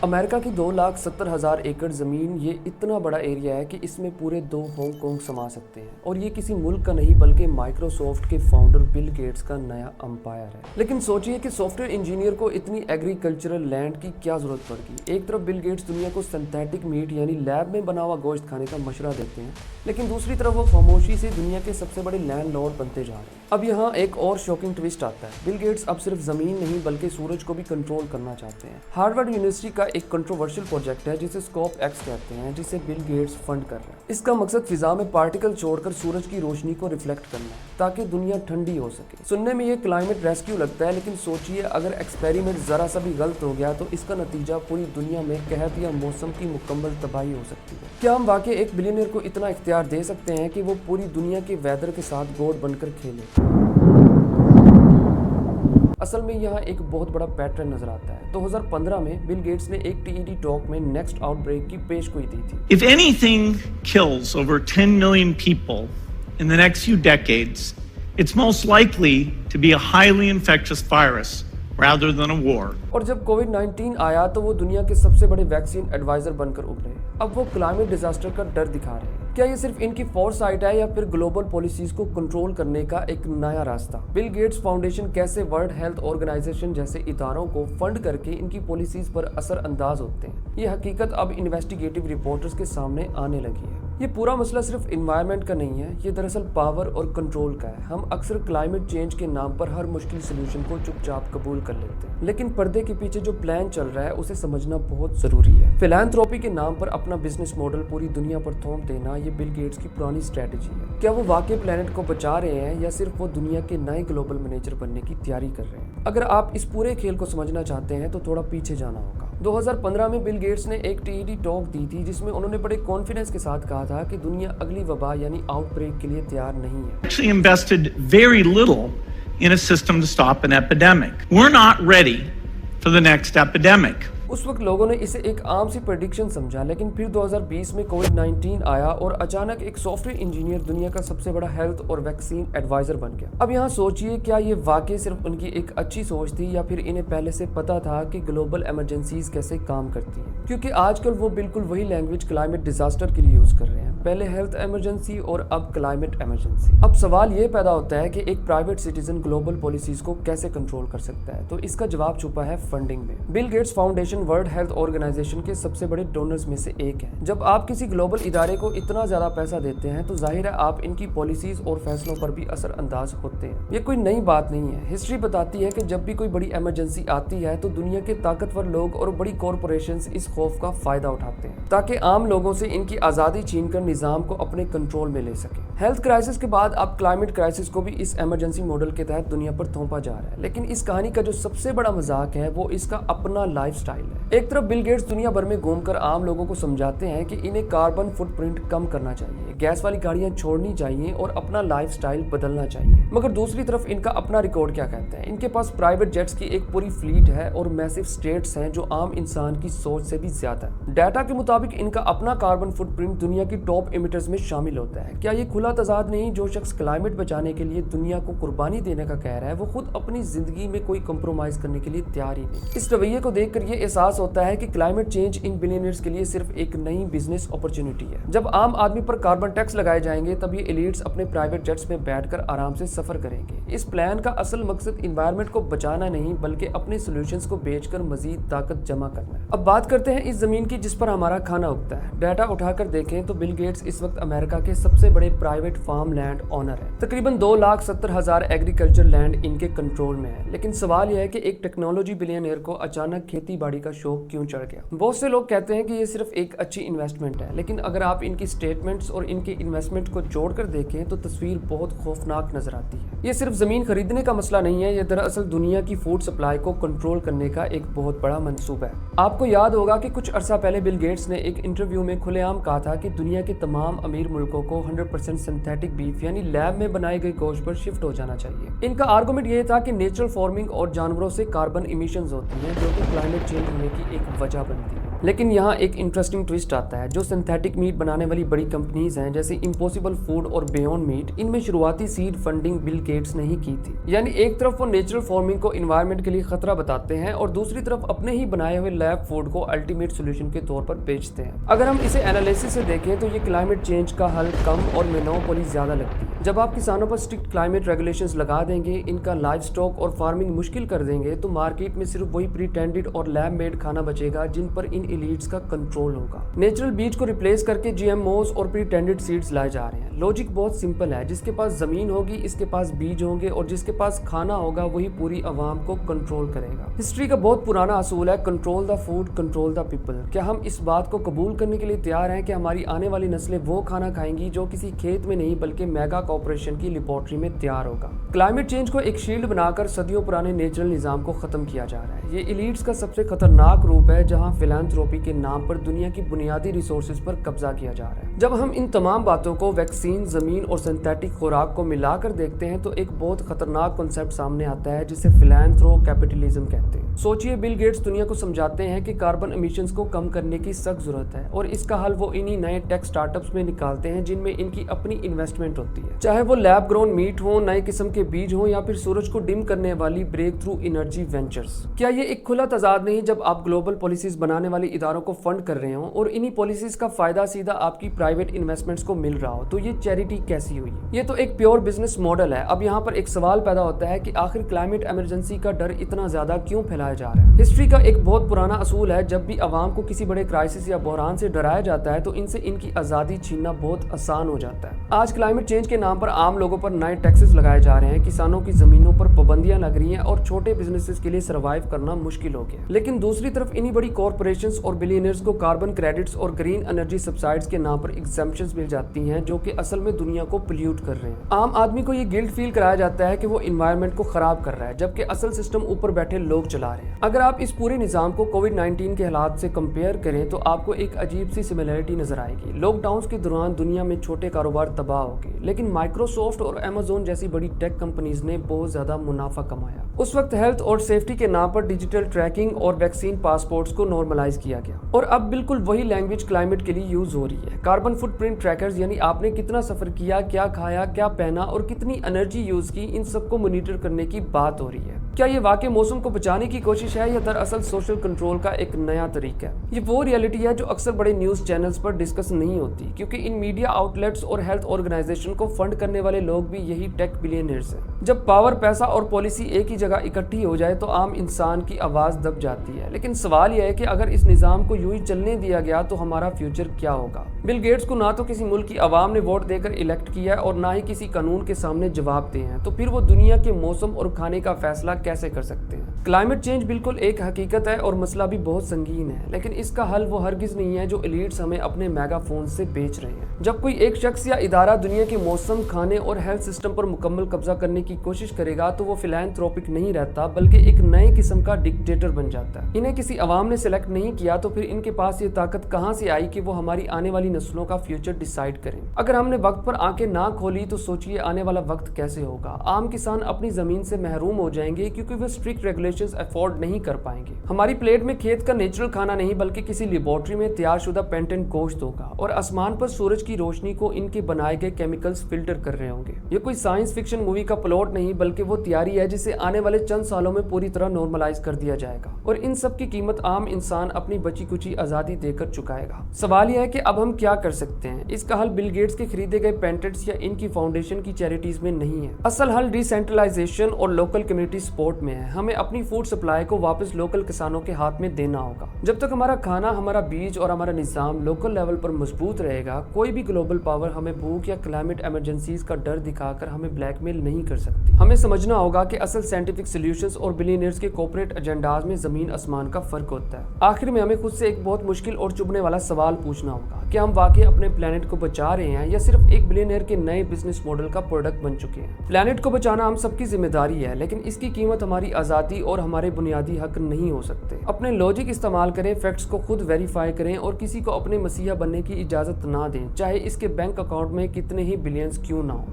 America की 2,70,000 एकड़ ज़मीन ये इतना बड़ा एरिया है कि इसमें पूरे 2 हांगकांग समा सकते हैं। और ये किसी मुल्क का नहीं बल्कि माइक्रोसॉफ्ट के फाउंडर बिल गेट्स का नया अंपायर है। लेकिन सोचिए कि सॉफ्टवेयर इंजीनियर को इतनी एग्रीकल्चरल लैंड की क्या ज़रूरत पड़ गई। एक तरफ बिल गेट्स दुनिया को सिंथेटिक मीट यानी लैब में बना हुआ गोश्त खाने का मशवरा देते हैं, लेकिन दूसरी तरफ वो खामोशी से दुनिया के सबसे बड़े लैंडलॉर्ड बनते जा रहे हैं। अब यहाँ एक और शॉकिंग ट्विस्ट आता है। बिल गेट्स अब सिर्फ ज़मीन नहीं बल्कि सूरज को भी कंट्रोल करना चाहते हैं। हार्वर्ड यूनिवर्सिटी का एक कंट्रोवर्शियल प्रोजेक्ट है जिसे स्कोप एक्स कहते हैं, जिसे बिल गेट्स फंड कर रहे हैं। इसका मकसद फिजा में पार्टिकल छोड़कर सूरज की रोशनी को रिफ्लेक्ट करना है ताकि दुनिया ठंडी हो सके। सुनने में ये क्लाइमेट रेस्क्यू लगता है, लेकिन सोचिए अगर एक्सपेरिमेंट जरा सा भी गलत हो गया तो इसका नतीजा पूरी दुनिया में कहत या मौसम की मुकम्मल तबाही हो सकती है। क्या हम वाकई एक बिलियनियर को इतना इख्तियार दे सकते हैं कि वो पूरी दुनिया के वेदर के साथ गोड बनकर खेले? असल में यहाँ एक बहुत बड़ा पैटर्न नजर आता है। 2015 में बिल गेट्स ने एक टीईडी टॉक में नेक्स्ट आउटब्रेक की पेशगोई दी थी। If anything kills over 10 million people in the next few decades, it's most likely to be a highly infectious virus rather than a war. और जब कोविड-19 आया तो वो दुनिया के सबसे बड़े वैक्सीन एडवाइजर बनकर उभरे। अब वो क्लाइमेट डिजास्टर का डर दिखा रहे हैं। क्या ये सिर्फ इनकी फोरसाइट है या फिर ग्लोबल पॉलिसीज को कंट्रोल करने का एक नया रास्ता? बिल गेट्स फाउंडेशन कैसे वर्ल्ड हेल्थ ऑर्गेनाइजेशन जैसे इदारों को फंड करके इनकी पॉलिसीज पर असर अंदाज होते हैं, ये हकीकत अब इन्वेस्टिगेटिव रिपोर्टर्स के सामने आने लगी है। ये पूरा मसला सिर्फ इन्वायरमेंट का नहीं है, ये दरअसल पावर और कंट्रोल का है। हम अक्सर क्लाइमेट चेंज के नाम पर हर मुश्किल सोल्यूशन को चुपचाप कबूल कर लेते हैं, लेकिन पर्दे के पीछे जो प्लान चल रहा है उसे समझना बहुत जरूरी है। फिलैंथ्रोपी के नाम पर अपना बिजनेस मॉडल पूरी दुनिया पर थोप देना ये बिल गेट्स की पुरानी स्ट्रेटेजी है। क्या वो वाकई प्लेनेट को बचा रहे हैं या सिर्फ वो दुनिया के नए ग्लोबल मैनेजर बनने की तैयारी कर रहे हैं? अगर आप इस पूरे खेल को समझना चाहते हैं तो थोड़ा पीछे जाना होगा। 2015 में बिल गेट्स ने एक टीईडी टॉक दी थी जिसमें उन्होंने बड़े कॉन्फिडेंस के साथ कहा था कि दुनिया अगली वबा यानी आउटब्रेक के लिए तैयार नहीं है। Actually invested very little in a system to stop an epidemic. We're not ready for the next epidemic. उस वक्त लोगों ने इसे एक आम सी प्रेडिक्शन समझा, लेकिन फिर 2020 में कोविड-19 आया और अचानक एक सॉफ्टवेयर इंजीनियर दुनिया का सबसे बड़ा हेल्थ और वैक्सीन एडवाइजर बन गया। अब यहाँ सोचिए, क्या ये वाकई सिर्फ उनकी एक अच्छी सोच थी या फिर इन्हें पहले से पता था कि ग्लोबल इमरजेंसीज कैसे काम करती हैं? क्योंकि आजकल वो बिल्कुल वही लैंग्वेज क्लाइमेट डिजास्टर के लिए यूज कर रहे हैं, पहले हेल्थ इमरजेंसी और अब क्लाइमेट इमरजेंसी। अब सवाल ये पैदा होता है कि एक प्राइवेट सिटीजन ग्लोबल पॉलिसीज को कैसे कंट्रोल कर सकता है? तो इसका जवाब छुपा है फंडिंग में। Bill Gates Foundation World Health Organization के सबसे बड़े डोनर्स में से एक है। जब आप किसी ग्लोबल इदारे को इतना ज्यादा पैसा देते हैं तो जाहिर है आप इनकी पॉलिसीज और फैसलों पर भी असर अंदाज होते हैं। ये कोई नई बात नहीं है। हिस्ट्री बताती है कि जब भी कोई बड़ी इमरजेंसी आती है तो दुनिया के ताकतवर लोग और बड़ी कॉरपोरेशंस इस खौफ का फायदा उठाते हैं ताकि आम लोगों से इनकी आजादी छीनकर निजाम को अपने कंट्रोल में ले सके। हेल्थ क्राइसिस के बाद अब क्लाइमेट क्राइसिस को भी इस इमरजेंसी मॉडल के तहत दुनिया पर थोपा जा रहा है। लेकिन इस कहानी का जो सबसे बड़ा मजाक है वो इसका अपना लाइफस्टाइल है। एक तरफ बिल गेट्स दुनिया भर में घूमकर आम लोगों को समझाते हैं कि इन्हें कार्बन फुटप्रिंट कम करना चाहिए, गैस वाली गाड़ियां छोड़नी चाहिए और अपना लाइफस्टाइल बदलना चाहिए, मगर दूसरी तरफ इनका अपना रिकॉर्ड क्या कहता है? इनके पास प्राइवेट जेट्स की एक पूरी फ्लीट है और मैसिव स्टेट्स हैं जो आम इंसान की सोच से भी ज्यादा है। डाटा के मुताबिक इनका अपना कार्बन फुटप्रिंट दुनिया की टॉप इमिटर्स में शामिल होता है। क्या ये खुला तजाद नहीं? जो शख्स क्लाइमेट बचाने के लिए दुनिया को कुर्बानी देने का कह रहा है वो खुद अपनी जिंदगी में कोई कंप्रोमाइज करने के लिए तैयार ही नहीं। इस रवैये को देखकर ये एहसास होता है कि क्लाइमेट चेंज इन बिलियनियर्स के लिए सिर्फ एक नई बिजनेस अपॉर्चुनिटी है। जब आम आदमी पर कार्बन टैक्स लगाए जाएंगे तब ये एलिट्स अपने प्राइवेट जेट्स में बैठकर आराम से सफर करेंगे। इस प्लान का असल मकसद एनवायरनमेंट को बचाना नहीं बल्कि अपने सॉल्यूशंस को बेचकर मजीद ताकत जमा करना है। अब बात करते हैं इस जमीन की जिस पर हमारा खाना उगता है। डाटा उठाकर देखें तो बिल गेट्स इस वक्त अमेरिका के सबसे बड़े प्राइवेट फार्म लैंड ओनर है। तकरीबन 2,70,000 एग्रीकल्चर लैंड इनके कंट्रोल में है। लेकिन सवाल यह है कि एक टेक्नोलॉजी बिलियनियर को अचानक खेती बाड़ी का शौक क्यों चढ़ गया? बहुत से लोग कहते हैं कि ये सिर्फ एक अच्छी इन्वेस्टमेंट है, लेकिन अगर आप इनकी स्टेटमेंट्स और इनके इन्वेस्टमेंट को जोड़कर देखें तो तस्वीर बहुत खौफनाक नजर आती है। ये सिर्फ जमीन खरीदने का मसला नहीं है, ये दरअसल दुनिया की फूड सप्लाई को कंट्रोल करने का एक बहुत बड़ा मंसूबा है। आपको याद होगा कि कुछ अरसा पहले बिल गेट्स ने एक इंटरव्यू में खुलेआम कहा था कि दुनिया के तमाम अमीर मुल्कों को 100% सिंथेटिक बीफ यानी लैब में बनाए गए गोश्त पर शिफ्ट हो जाना चाहिए। इनका आर्गुमेंट ये था कि नेचुरल फार्मिंग और जानवरों से कार्बन इमिशंस होती हैं जो कि क्लाइमेट चेंज होने की एक वजह बनती है। लेकिन यहाँ एक इंटरेस्टिंग ट्विस्ट आता है। जो सिंथेटिक मीट बनाने वाली बड़ी कंपनीज हैं जैसे इम्पॉसिबल फूड और बियॉन्ड मीट, इनमें शुरुआती सीड फंडिंग बिल गेट्स ने ही की थी। यानी एक तरफ वो नेचुरल फार्मिंग को एनवायरनमेंट के लिए खतरा बताते हैं और दूसरी तरफ अपने ही बनाए हुए लैब फूड को अल्टीमेट सोल्यूशन के तौर पर बेचते हैं। अगर हम इसे एनालिसिस से देखें तो ये क्लाइमेट चेंज का हल कम और मोनोपोली ज्यादा लगती है। जब आप किसानों पर स्ट्रिक्ट क्लाइमेट रेगुलेशंस लगा देंगे, इनका लाइव स्टॉक और फार्मिंग मुश्किल कर देंगे, तो मार्केट में सिर्फ वही प्रीटेंडेड और लैब मेड खाना बचेगा जिन पर इन एलीट्स का कंट्रोल होगा। नेचुरल बीज को रिप्लेस करके जीएमओस और प्रीटेंडेड सीड्स लाए जा रहे हैं। लॉजिक बहुत सिंपल है, जिसके पास जमीन होगी इसके पास बीज होंगे और जिसके पास खाना होगा वही पूरी आवाम को कंट्रोल करेगा। हिस्ट्री का बहुत पुराना असूल है, control the food control the people. क्या हम इस बात को कबूल करने के लिए तैयार हैं कि हमारी आने वाली नस्लें वो खाना खाएंगी जो किसी खेत में नहीं बल्कि मेगा कॉर्पोरेशन की लेबोरेटरी में तैयार होगा? क्लाइमेट चेंज को एक शील्ड बनाकर सदियों पुराने नेचुरल निजाम को खत्म किया जा रहा है। ये एलीट्स का सबसे खतरनाक रूप है, जहां फिलैंथ्रोपी के नाम पर दुनिया की बुनियादी रिसोर्सेज पर कब्जा किया जा रहा है। जब हम इन तमाम बातों को वैक्सीन, जमीन और सिंथेटिक खुराक को मिलाकर देखते हैं तो एक बहुत खतरनाक कॉन्सेप्ट सामने आता है जिसे फिलैंथ्रो कैपिटलिज्म कहते हैं। सोचिए, बिल गेट्स दुनिया को समझाते हैं कि कार्बन एमिशंस को कम करने की सख्त जरूरत है और इसका हल वो इन्हीं नए टेक स्टार्टअप्स में निकालते हैं जिनमें इनकी अपनी इन्वेस्टमेंट होती है। चाहे वो लैब ग्रोन मीट हो, नए किस्म के बीज हो या फिर सूरज को डिम करने वाली ब्रेक थ्रू एनर्जी वेंचर्स। क्या ये एक खुला तजाद नहीं जब आप ग्लोबल पॉलिसीज बनाने वाले इदारों को फंड कर रहे हो और इन्हीं पॉलिसीज का फायदा सीधा आपकी प्राइवेट इन्वेस्टमेंट्स को मिल रहा हो? तो ये चैरिटी कैसी हुई? ये तो एक प्योर बिजनेस मॉडल है। अब यहाँ पर एक सवाल पैदा होता है कि आखिर क्लाइमेट इमरजेंसी का डर इतना ज्यादा क्यों फैलाया जा रहा है? हिस्ट्री का एक बहुत पुराना असूल है, जब भी आवाम को किसी बड़े क्राइसिस या बहरान से डराया जाता है तो इनसे इनकी आजादी छीनना बहुत आसान हो जाता है। आज क्लाइमेट चेंज के नाम पर आम लोगों पर नए टैक्सेस लगाए जा रहे हैं, किसानों की जमीनों पर पाबंदियां लग रही हैं और छोटे बिजनेसेस के लिए सर्वाइव करना मुश्किल हो गया। लेकिन दूसरी तरफ इन्हीं बड़ी कॉर्पोरेशंस और बिलियनर्स को कार्बन क्रेडिट्स और ग्रीन एनर्जी सब्सिडाइज के नाम पर एग्जेम्पशंस मिल जाती हैं, जो कि असल में दुनिया को पोल्यूट कर रहे हैं। आम आदमी को ये गिल्ट फील कराया जाता है कि वो एनवायरनमेंट को खराब कर रहा है, जबकि असल सिस्टम ऊपर बैठे लोग चला रहे हैं। अगर आप इस पूरे निजाम को कोविड-19 के हालात से कंपेयर करें तो आपको एक अजीब सी सिमिलरिटी नजर आएगी। लॉकडाउन के दौरान दुनिया में छोटे कारोबार तबाह हो गए, लेकिन माइक्रोसॉफ्ट और अमेज़न जैसी बड़ी टेक कंपनीज ने बहुत ज्यादा मुनाफा कमाया। उस वक्त हेल्थ और सेफ्टी के नाम पर डिजिटल ट्रैकिंग और वैक्सीन पासपोर्ट्स को नॉर्मलाइज किया गया और अब बिल्कुल वही लैंग्वेज क्लाइमेट के लिए यूज हो रही है। कार्बन फुटप्रिंट ट्रैकर्स, यानी आपने कितना सफर किया, क्या खाया, क्या पहना और कितनी एनर्जी यूज की, इन सबको मॉनिटर करने की बात हो रही है। क्या ये वाकई मौसम को बचाने की कोशिश है या दरअसल सोशल कंट्रोल का एक नया तरीका है? ये वो रियलिटी है जो अक्सर बड़े न्यूज चैनल्स पर डिस्कस नहीं होती, क्योंकि इन मीडिया आउटलेट्स और हेल्थ ऑर्गेनाइजेशन को फंड करने वाले लोग भी यही टेक बिलियनर्स हैं। जब पावर, पैसा और पॉलिसी एक ही जगह इकट्ठी हो जाए तो आम इंसान की आवाज दब जाती है। लेकिन सवाल यह है कि अगर इस निजाम को यूं ही चलने दिया गया तो हमारा फ्यूचर क्या होगा? बिल गेट्स को ना तो किसी मुल्क की आवाम ने वोट देकर इलेक्ट किया और ना ही किसी कानून के सामने जवाब दिए हैं, तो फिर वो दुनिया के मौसम और खाने का फैसला कैसे कर सकते हैं? क्लाइमेट चेंज बिल्कुल एक हकीकत है और मसला भी बहुत संगीन है, लेकिन इसका हल वो हरगिज नहीं है जो एलीट्स हमें अपने मेगाफोन से बेच रहे हैं। जब कोई एक शख्स या इदारा दुनिया के मौसम, खाने और हेल्थ सिस्टम पर मुकम्मल कब्जा करने की कोशिश करेगा तो वो फिलैंथ्रोपिक नहीं रहता, बल्कि एक नए किस्म का डिक्टेटर बन जाता है। इन्हें किसी अवाम ने सिलेक्ट नहीं किया तो फिर इनके पास ये ताकत कहां से आई कि वो हमारी आने वाली नस्लों का फ्यूचर डिसाइड करें? अगर हमने वक्त पर आंखें ना खोली तो सोचिए आने वाला वक्त कैसे होगा। आम किसान अपनी जमीन से महरूम हो जाएंगे क्योंकि वे स्ट्रिक्ट रेगुलेशंस अफोर्ड नहीं कर पाएंगे। हमारी प्लेट में खेत का नेचुरल खाना नहीं बल्कि किसी लेबोरेटरी में तैयार शुदा पेटेंट गोश्त होगा और आसमान पर सूरज की रोशनी को इनके बनाए गए केमिकल्स फिल्टर कर रहे होंगे। ये कोई साइंस फिक्शन मूवी का प्लॉट नहीं बल्कि वो तैयारी है जिसे आने वाले चंद सालों में पूरी तरह नॉर्मलाइज कर दिया जाएगा और इन सब की कीमत आम इंसान अपनी बची कुची आजादी देकर चुकाएगा। सवाल यह है कि अब हम क्या कर सकते हैं? इसका हल बिल गेट्स के खरीदे गए पेटेंट्स या इनकी फाउंडेशन की चैरिटीज में नहीं है। असल हल डिसेंट्रलाइजेशन और लोकल कम्युनिटी सपोर्ट में है। हमें अपनी फूड सप्लाई को वापस लोकल किसानों के हाथ में देना होगा। जब तक हमारा खाना, हमारा बीज और हमारा निजाम लोकल लेवल पर मजबूत रहेगा, कोई भी ग्लोबल पावर हमें भूख या क्लाइमेट इमरजेंसीज का डर दिखाकर हमें ब्लैकमेल नहीं कर सकती। हमें समझना होगा कि असल साइंटिफिक सॉल्यूशंस और बिलियनियर्स के कॉर्पोरेट एजेंडाज में जमीन आसमान का फर्क होता है। आखिर में हमें खुद से एक बहुत मुश्किल और चुभने वाला सवाल पूछना होगा कि हम वाकई अपने प्लेनेट को बचा रहे हैं या सिर्फ एक बिलियनियर के नए बिजनेस मॉडल का प्रोडक्ट बन चुके हैं। प्लेनेट को बचाना हम सबकी जिम्मेदारी है, लेकिन इसकी कीमत हमारी आजादी और हमारे बुनियादी हक नहीं हो सकते। अपने लॉजिक इस्तेमाल करें, फैक्ट्स को खुद वेरीफाई करें और किसी को अपने मसीहा बनने की इजाजत ना दें, चाहे इसके बैंक अकाउंट में कितने ही बिलियंस क्यों ना हो।